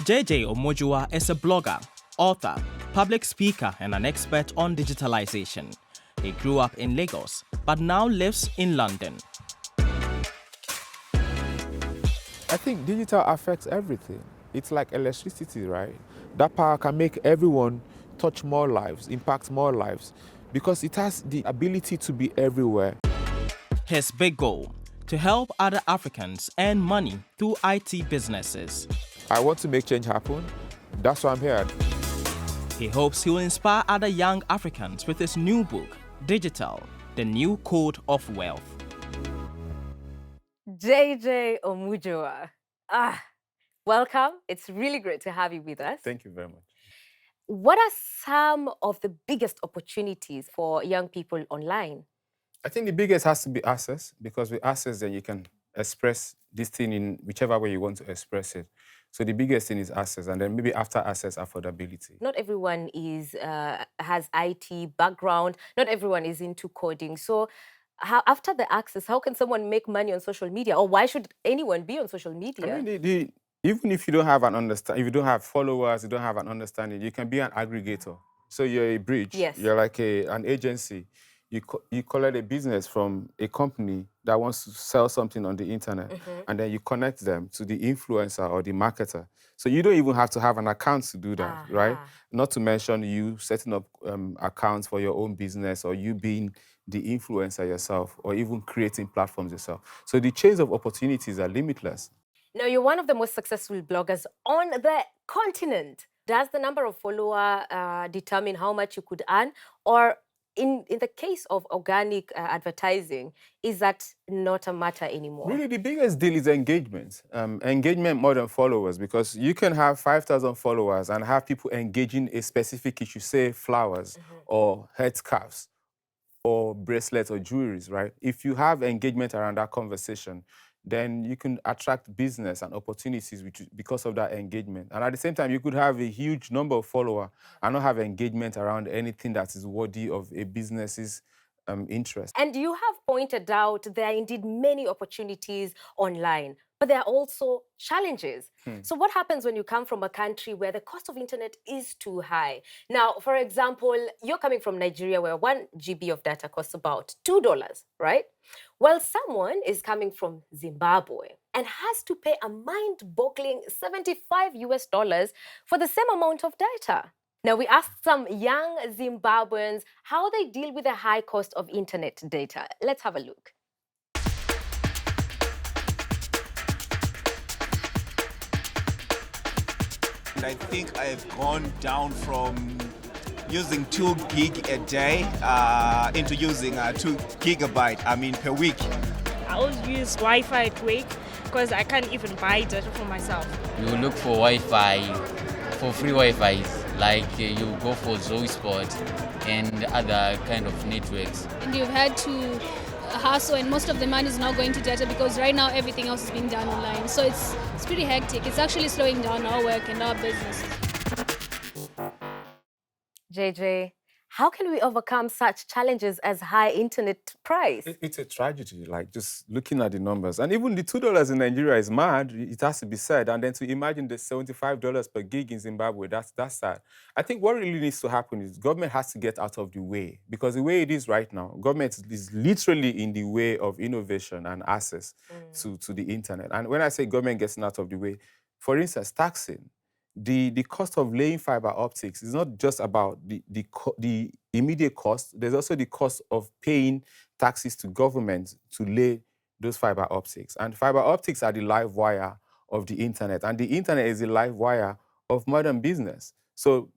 JJ Omojuwa is a blogger, author, public speaker, and an expert on digitalization. He grew up in Lagos, but now lives in London. I think digital affects everything. It's like electricity, right? That power can make everyone touch more lives, impact more lives, because it has the ability to be everywhere. His big goal, to help other Africans earn money through IT businesses. I want to make change happen. That's why I'm here. He hopes he will inspire other young Africans with his new book, Digital, The New Code of Wealth. JJ Omojuwa. Welcome. It's really great to have you with us. Thank you very much. What are some of the biggest opportunities for young people online? I think the biggest has to be access, because with access, then you can express this thing in whichever way you want to express it. So the biggest thing is access, and then maybe after access, affordability. Not everyone has IT background. Not everyone is into coding. So after the access, how can someone make money on social media? Or why should anyone be on social media? I mean, even if you don't have an if you don't have followers, you don't have an understanding, you can be an aggregator. So you're a bridge. Yes. You're like an agency. You collect a business from a company that wants to sell something on the internet, and then you connect them to the influencer or the marketer. So you don't even have to have an account to do that, right? Not to mention you setting up accounts for your own business, or you being the influencer yourself, or even creating platforms yourself. So the chains of opportunities are limitless. Now, you're one of the most successful bloggers on the continent. Does the number of followers determine how much you could earn? Or in the case of organic advertising, is that not a matter anymore? Really, the biggest deal is engagement. Engagement more than followers, because you can have 5,000 followers and have people engaging a specific issue, say flowers or headscarves or bracelets or jewelries, right? If you have engagement around that conversation, then you can attract business and opportunities because of that engagement. And at the same time, you could have a huge number of followers and not have engagement around anything that is worthy of a business's interest. And you have pointed out there are indeed many opportunities online, but there are also challenges. So what happens when you come from a country where the cost of internet is too high? Now, for example, you're coming from Nigeria, where 1 GB of data costs about $2, right? Well, someone is coming from Zimbabwe and has to pay a mind-boggling $75 for the same amount of data. Now, we asked some young Zimbabweans how they deal with the high cost of internet data. Let's have a look. I think I've gone down from using 2 gig a day into using 2 gigabyte, per week. I always use Wi-Fi at work because I can't even buy data for myself. You look for Wi-Fi, for free Wi-Fi, like you go for Zoe Sport and other kind of networks. And you've had to hustle, and most of the money is now going to data because right now everything else is being done online. So it's pretty hectic. It's actually slowing down our work and our business. JJ, how can we overcome such challenges as high internet price? It's a tragedy, like just looking at the numbers. And even the $2 in Nigeria is mad, it has to be said. And then to imagine the $75 per gig in Zimbabwe, that's sad. I think what really needs to happen is government has to get out of the way, because the way it is right now, government is literally in the way of innovation and access to the internet. And when I say government getting out of the way, for instance, taxing. The cost of laying fiber optics is not just about the immediate cost. There's also the cost of paying taxes to government to lay those fiber optics. And fiber optics are the live wire of the internet. And the internet is the live wire of modern business. So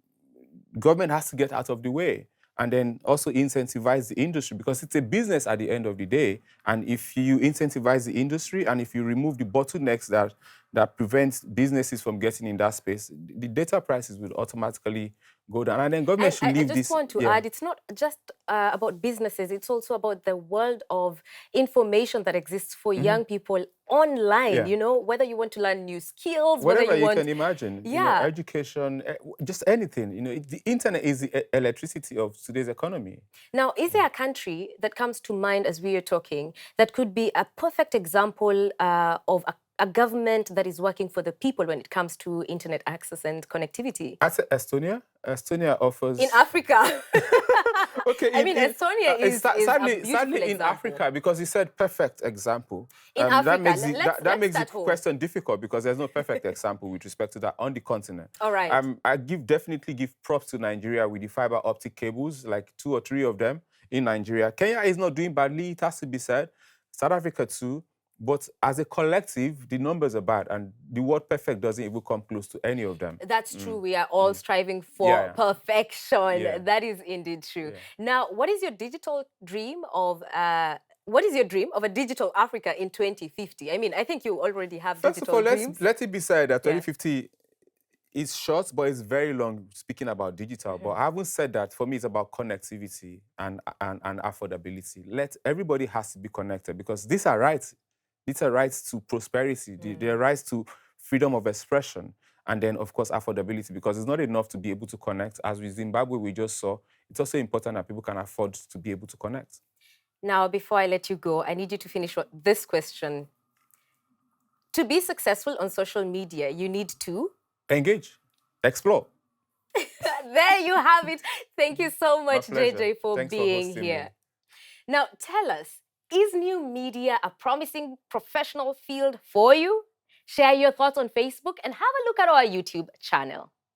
government has to get out of the way and then also incentivize the industry, because it's a business at the end of the day. And if you incentivize the industry and if you remove the bottlenecks that prevents businesses from getting in that space, the data prices will automatically go down. And then government should leave this. I just want to add, it's not just about businesses, it's also about the world of information that exists for young people online, Yeah. whether you want to learn new skills, Whatever whether you want... can imagine, Yeah. education, just anything. The internet is the electricity of today's economy. Now, is there a country that comes to mind as we are talking that could be a perfect example of a government that is working for the people when it comes to internet access and connectivity? I said Estonia. Estonia offers... In Africa. Okay, I mean, Estonia is a sadly beautiful in example. Africa, because you said perfect example. In Africa, that makes let's the start home. question difficult, because there's no perfect example with respect to that on the continent. All right. I definitely give props to Nigeria with the fiber optic cables, like 2 or 3 of them in Nigeria. Kenya is not doing badly, it has to be said. South Africa too. But as a collective, the numbers are bad, and the word perfect doesn't even come close to any of them. That's true. We are all striving for perfection. Yeah. That is indeed true. Yeah. Now, what is your digital dream of... what is your dream of a digital Africa in 2050? I mean, I think you already have digital dreams. First of all, let it be said that 2050 is short, but it's very long, speaking about digital. But I haven't said that. For me, it's about connectivity and affordability. Everybody has to be connected, because these are rights. These are rights to prosperity. They are rights to freedom of expression. And then, of course, affordability, because it's not enough to be able to connect. As with Zimbabwe, we just saw, it's also important that people can afford to be able to connect. Now, before I let you go, I need you to finish this question. To be successful on social media, you need to... engage, explore. There you have it. Thank you so much, JJ, for Thanks being for here. me. Now, tell us, is new media a promising professional field for you? Share your thoughts on Facebook and have a look at our YouTube channel.